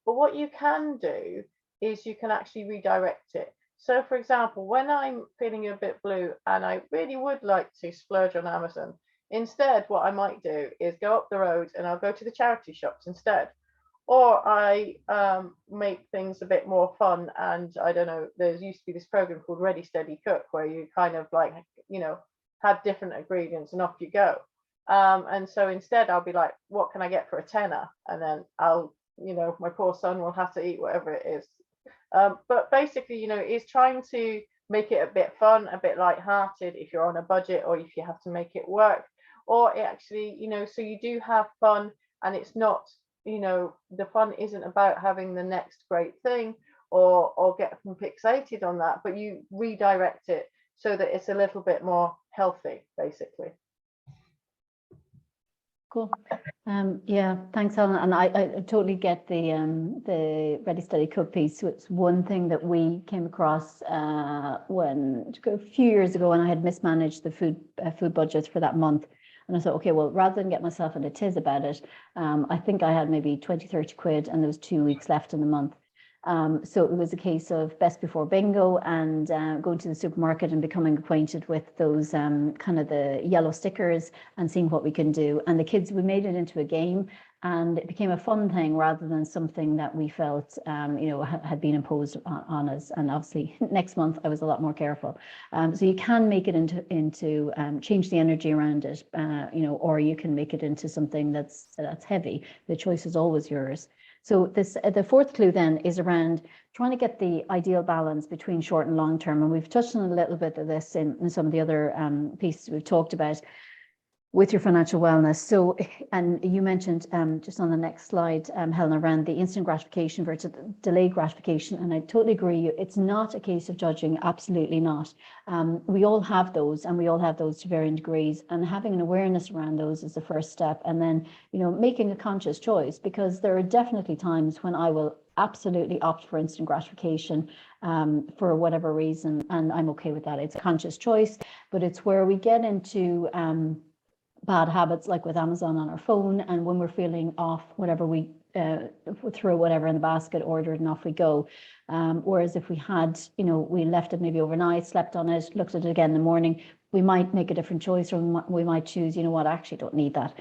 [SPEAKER 1] But what you can do is you can actually redirect it. So for example, when I'm feeling a bit blue and I really would like to splurge on Amazon, instead what I might do is go up the road and I'll go to the charity shops instead. Or I make things a bit more fun, and I don't know, there used to be this program called Ready Steady Cook where you kind of like, you know, had different ingredients and off you go. And so instead I'll be like, what can I get for a tenner? And then I'll, you know, my poor son will have to eat whatever it is. But basically, you know, it's trying to make it a bit fun, a bit light-hearted if you're on a budget or if you have to make it work. Or it actually, you know, so you do have fun, and it's not, you know, the fun isn't about having the next great thing or get fixated on that, but you redirect it so that it's a little bit more healthy, basically.
[SPEAKER 2] Cool. Yeah, thanks, Helen. And I totally get the Ready Steady Cook piece. So it's one thing that we came across when a few years ago, when I had mismanaged the food budgets for that month. And I thought, okay, well, rather than get myself in a tiz about it, I think I had maybe 20, 30 quid and there was 2 weeks left in the month. So it was a case of best before bingo and going to the supermarket and becoming acquainted with those kind of the yellow stickers and seeing what we can do. And the kids, we made it into a game, and it became a fun thing rather than something that we felt, you know, had been imposed on us. And obviously next month I was a lot more careful. So you can make it into change the energy around it, you know, or you can make it into something that's heavy. The choice is always yours. So the fourth clue then is around trying to get the ideal balance between short and long term. And we've touched on a little bit of this in some of the other pieces we've talked about with your financial wellness. So, and you mentioned just on the next slide, Helen, around the instant gratification versus delayed gratification. And I totally agree. It's not a case of judging, absolutely not. We all have those, and we all have those to varying degrees, and having an awareness around those is the first step. And then, you know, making a conscious choice, because there are definitely times when I will absolutely opt for instant gratification for whatever reason, and I'm okay with that. It's a conscious choice, but it's where we get into bad habits, like with Amazon on our phone, and when we're feeling off, whatever we throw whatever in the basket, order it, and off we go. Whereas if we had, you know, we left it maybe overnight, slept on it, looked at it again in the morning, we might make a different choice, or we might choose, you know what, I actually don't need that.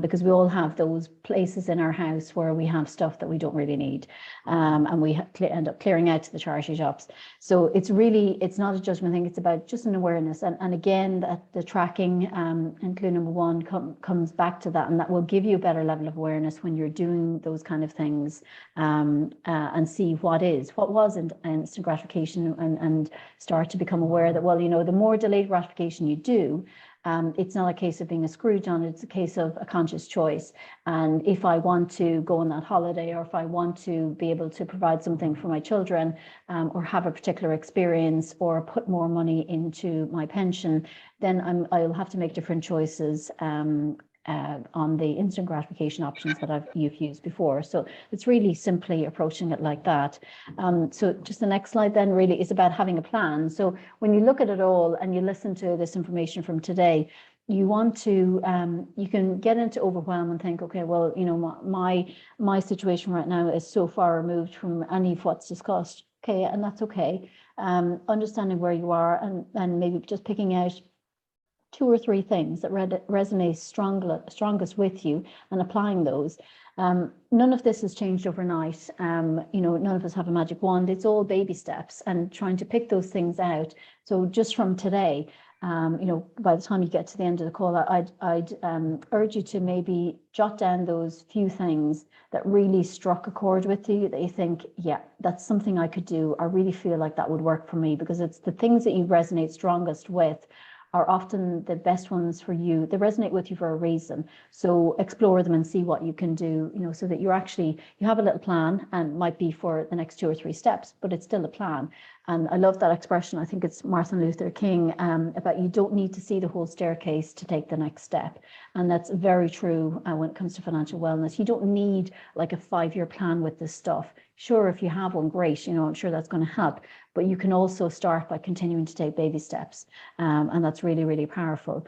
[SPEAKER 2] Because we all have those places in our house where we have stuff that we don't really need. And we end up clearing out to the charity shops. So it's not a judgment thing, it's about just an awareness. And again, the tracking and clue number one comes back to that, and that will give you a better level of awareness when you're doing those kind of things, and see what was instant gratification, and start to become aware that, well, you know, the more delayed gratification you do, it's not a case of being a Scrooge on it, it's a case of a conscious choice. And if I want to go on that holiday, or if I want to be able to provide something for my children, or have a particular experience, or put more money into my pension, then I'll have to make different choices on the instant gratification options that you've used before. So it's really simply approaching it like that. So just the next slide then really is about having a plan. So when you look at it all and you listen to this information from today, you want to, you can get into overwhelm and think, okay, well, you know, my situation right now is so far removed from any of what's discussed. Okay, and that's okay. Understanding where you are, and maybe just picking out 2 or 3 things that resonate strongest with you and applying those. None of this has changed overnight. You know, none of us have a magic wand. It's all baby steps and trying to pick those things out. So just from today, you know, by the time you get to the end of the call, I'd urge you to maybe jot down those few things that really struck a chord with you, that you think, yeah, that's something I could do. I really feel like that would work for me, because it's the things that you resonate strongest with are often the best ones for you. They resonate with you for a reason. So explore them and see what you can do, you know, so that you have a little plan, and might be for the next 2 or 3 steps, but it's still a plan. And I love that expression. I think it's Martin Luther King, about you don't need to see the whole staircase to take the next step. And that's very true when it comes to financial wellness. You don't need like a 5-year plan with this stuff. Sure, if you have one, great, I'm sure that's going to help. But you can also start by continuing to take baby steps. And that's really, really powerful.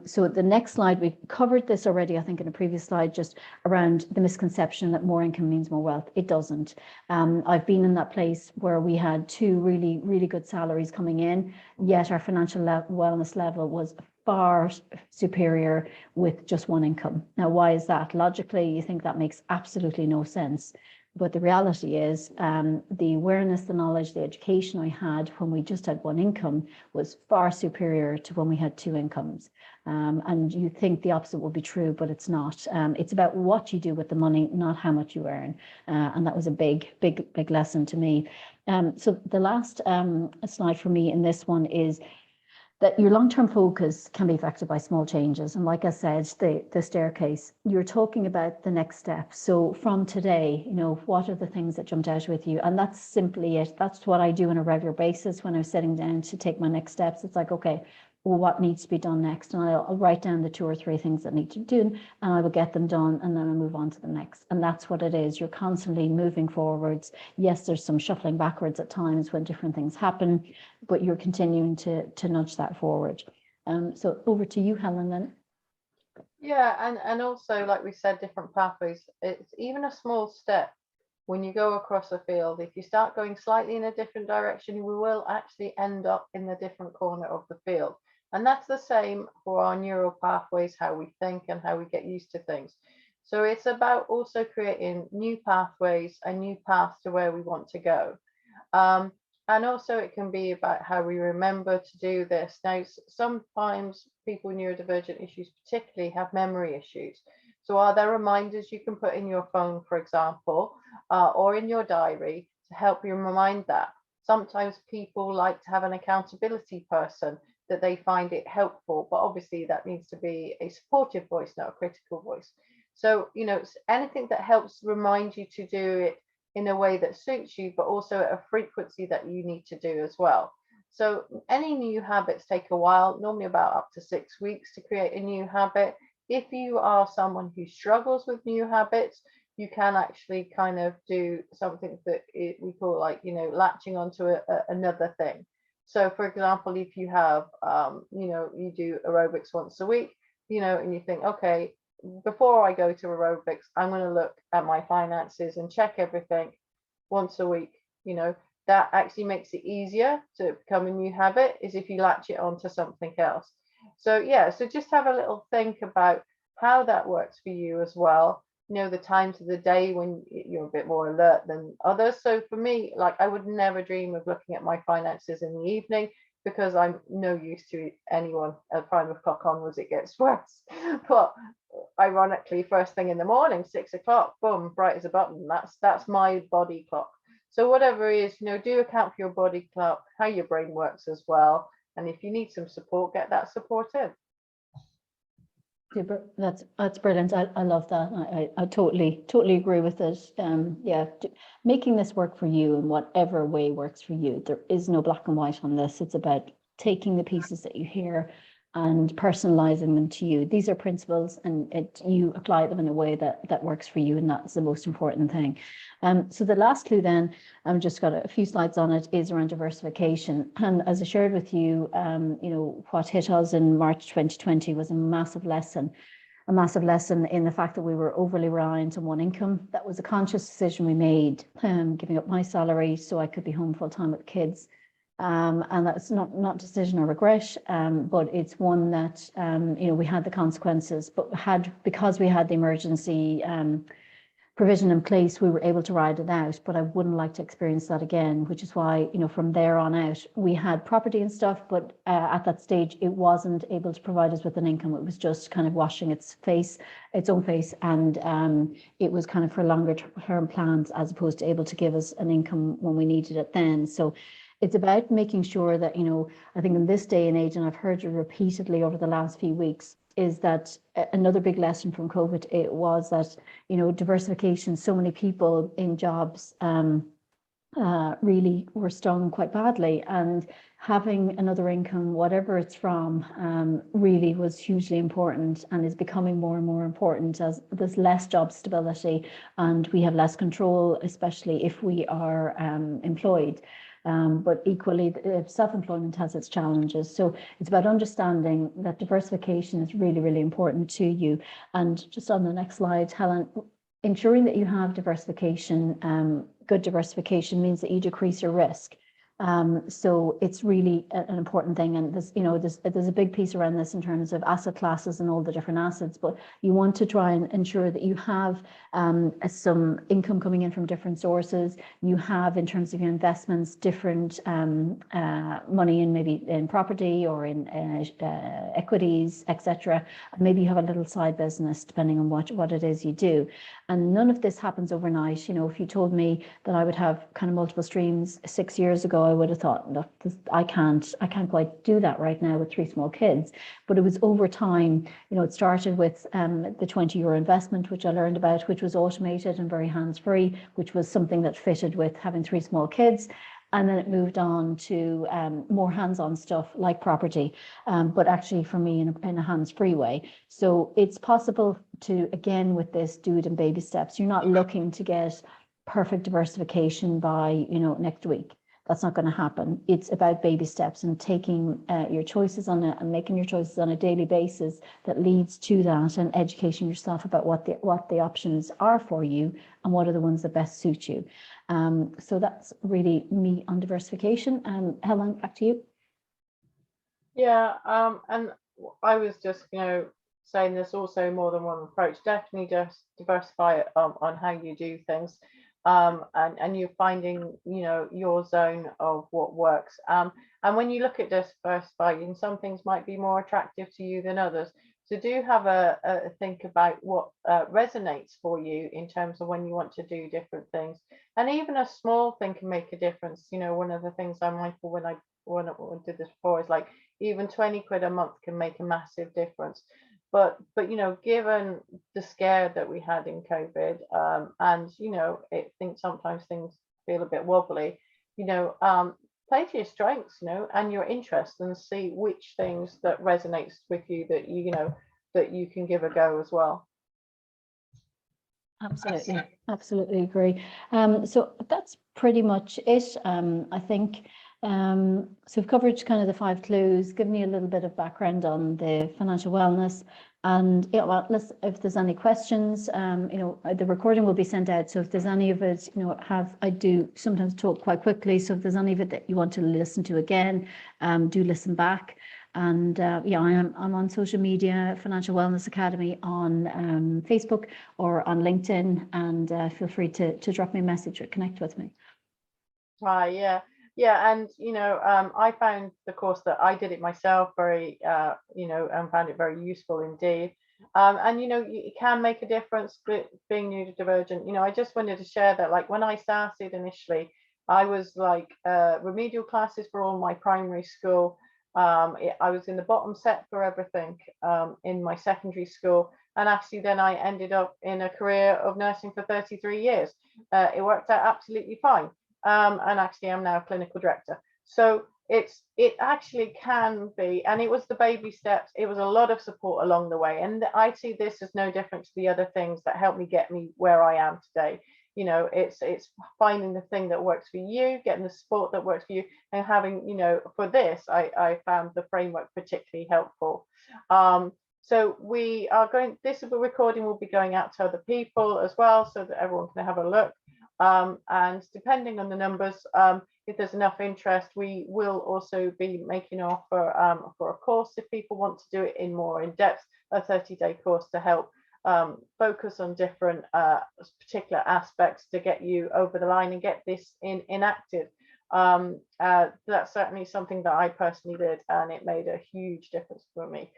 [SPEAKER 2] So the next slide, we covered this already, I think, in a previous slide, just around the misconception that more income means more wealth. It doesn't. I've been in that place where we had 2 really, really good salaries coming in, yet our financial wellness level was far superior with just 1 income. Now, why is that? Logically, you think that makes absolutely no sense. But the reality is the awareness, the knowledge, the education I had when we just had 1 income was far superior to when we had 2 incomes. And you think the opposite will be true, but it's not. It's about what you do with the money, not how much you earn. And that was a big, big, big lesson to me. So the last slide for me in this one is that your long-term focus can be affected by small changes. And like I said, the staircase, you're talking about the next step. So from today, what are the things that jumped out with you? And that's simply it. That's what I do on a regular basis when I'm sitting down to take my next steps. It's like, okay, well, what needs to be done next? And I'll write down the 2 or 3 things that need to be done, and I will get them done, and then I'll move on to the next. And that's what it is. You're constantly moving forwards. Yes, there's some shuffling backwards at times when different things happen, but you're continuing to nudge that forward. So over to you, Helen, then.
[SPEAKER 1] Yeah, and also, like we said, different pathways. It's even a small step. When you go across a field, if you start going slightly in a different direction, we will actually end up in the different corner of the field. And that's the same for our neural pathways, how we think and how we get used to things. So it's about also creating new pathways and new paths to where we want to go. And also it can be about how we remember to do this. Now, sometimes people with neurodivergent issues particularly have memory issues. So are there reminders you can put in your phone, for example, or in your diary to help you remind that? Sometimes people like to have an accountability person that they find it helpful, but obviously that needs to be a supportive voice, not a critical voice. So, anything that helps remind you to do it in a way that suits you, but also at a frequency that you need to do as well. So any new habits take a while, normally about up to 6 weeks to create a new habit. If you are someone who struggles with new habits, you can actually kind of do something that we call latching onto another thing. So for example, if you have, you do aerobics once a week, and you think, okay, before I go to aerobics, I'm going to look at my finances and check everything once a week. That actually makes it easier to become a new habit, is if you latch it onto something else. So yeah, so just have a little think about how that works for you as well. The times of the day when you're a bit more alert than others. So for me, I would never dream of looking at my finances in the evening, because I'm no use to anyone at 5 o'clock onwards. It gets worse. But ironically, first thing in the morning, 6 o'clock, boom, bright as a button. That's my body clock. So whatever it is, do account for your body clock, how your brain works as well. And if you need some support, get that support in.
[SPEAKER 2] Super. That's brilliant. I love that. I totally agree with it. Yeah, making this work for you in whatever way works for you. There is no black and white on this. It's about taking the pieces that you hear and personalizing them to you. These are principles, and you apply them in a way that works for you, and that's the most important thing. So the last clue then, I've just got a few slides on it, is around diversification. And as I shared with you, what hit us in March 2020 was a massive lesson in the fact that we were overly reliant on 1 income. That was a conscious decision we made, giving up my salary so I could be home full time with kids. And that's not a decision I regret, but it's one that, we had the consequences, but because we had the emergency provision in place, we were able to ride it out. But I wouldn't like to experience that again, which is why, from there on out, we had property and stuff, but at that stage, it wasn't able to provide us with an income. It was just kind of washing its own face, and it was kind of for longer term plans, as opposed to able to give us an income when we needed it then. So it's about making sure that, I think in this day and age, and I've heard you repeatedly over the last few weeks, is that another big lesson from COVID, it was that, diversification, so many people in jobs really were stung quite badly, and having another income, whatever it's from, really was hugely important and is becoming more and more important as there's less job stability and we have less control, especially if we are employed. But equally, self-employment has its challenges. So it's about understanding that diversification is really, really important to you. And just on the next slide, Helen, ensuring that you have diversification, good diversification means that you decrease your risk. So it's really an important thing, and there's a big piece around this in terms of asset classes and all the different assets, but you want to try and ensure that you have some income coming in from different sources. You have, in terms of your investments, different money in maybe in property or in equities, etc. Maybe you have a little side business depending on what it is you do. And none of this happens overnight. If you told me that I would have kind of multiple streams 6 years ago, I would have thought, look, I can't quite do that right now with 3 small kids. But it was over time. It started with the €20 investment, which I learned about, which was automated and very hands-free, which was something that fitted with having 3 small kids. And then it moved on to more hands-on stuff like property, but actually for me in a hands-free way. So it's possible to, again, with this, do it in baby steps. You're not looking to get perfect diversification by, next week. That's not going to happen. It's about baby steps and taking your choices on it and making your choices on a daily basis that leads to that, and educating yourself about what the options are for you and what are the ones that best suit you. So that's really me on diversification. Helen, back to you.
[SPEAKER 1] Yeah, and I was just, saying there's also more than one approach. Definitely just diversify on how you do things. And you're finding, your zone of what works. And when you look at diversifying, some things might be more attractive to you than others. So do have a think about what resonates for you in terms of when you want to do different things. And even a small thing can make a difference. One of the things I'm mindful when I did this before is like even 20 quid a month can make a massive difference. But given the scare that we had in COVID, and sometimes things feel a bit wobbly, play to your strengths, and your interests, and see which things that resonates with you that you can give a go as well.
[SPEAKER 2] Absolutely agree. So that's pretty much it. I think. So we've covered kind of the 5 clues, given you a little bit of background on the financial wellness. And if there's any questions, the recording will be sent out. So if there's any of it, I do sometimes talk quite quickly. So if there's any of it that you want to listen to again, do listen back. And I'm on social media, Financial Wellness Academy on Facebook or on LinkedIn, and feel free to drop me a message or connect with me.
[SPEAKER 1] Yeah, and I found the course that I did it myself very, and found it very useful indeed. And it can make a difference being neurodivergent. I just wanted to share that, like when I started initially, I was like remedial classes for all my primary school. I was in the bottom set for everything in my secondary school, and actually then I ended up in a career of nursing for 33 years. It worked out absolutely fine. And actually I'm now a clinical director. So it actually can be, and it was the baby steps. It was a lot of support along the way. And I see this as no different to the other things that helped me get me where I am today. It's finding the thing that works for you, getting the support that works for you, and having, for this, I found the framework particularly helpful. So we are going, this recording will be going out to other people as well, so that everyone can have a look. And depending on the numbers, if there's enough interest, we will also be making an offer for a course if people want to do it in depth, a 30-day course to help focus on different particular aspects to get you over the line and get this enacted. That's certainly something that I personally did, and it made a huge difference for me.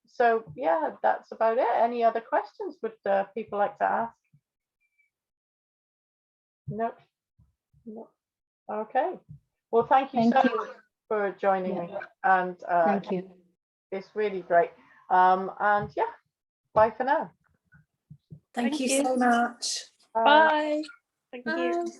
[SPEAKER 1] So yeah, that's about it. Any other questions would people like to ask? Nope. Okay. Well, thank you so much for joining me. And
[SPEAKER 2] thank you.
[SPEAKER 1] It's really great. And yeah, bye for now.
[SPEAKER 3] Thank you so much.
[SPEAKER 4] Bye. Thank
[SPEAKER 3] Bye.
[SPEAKER 4] you.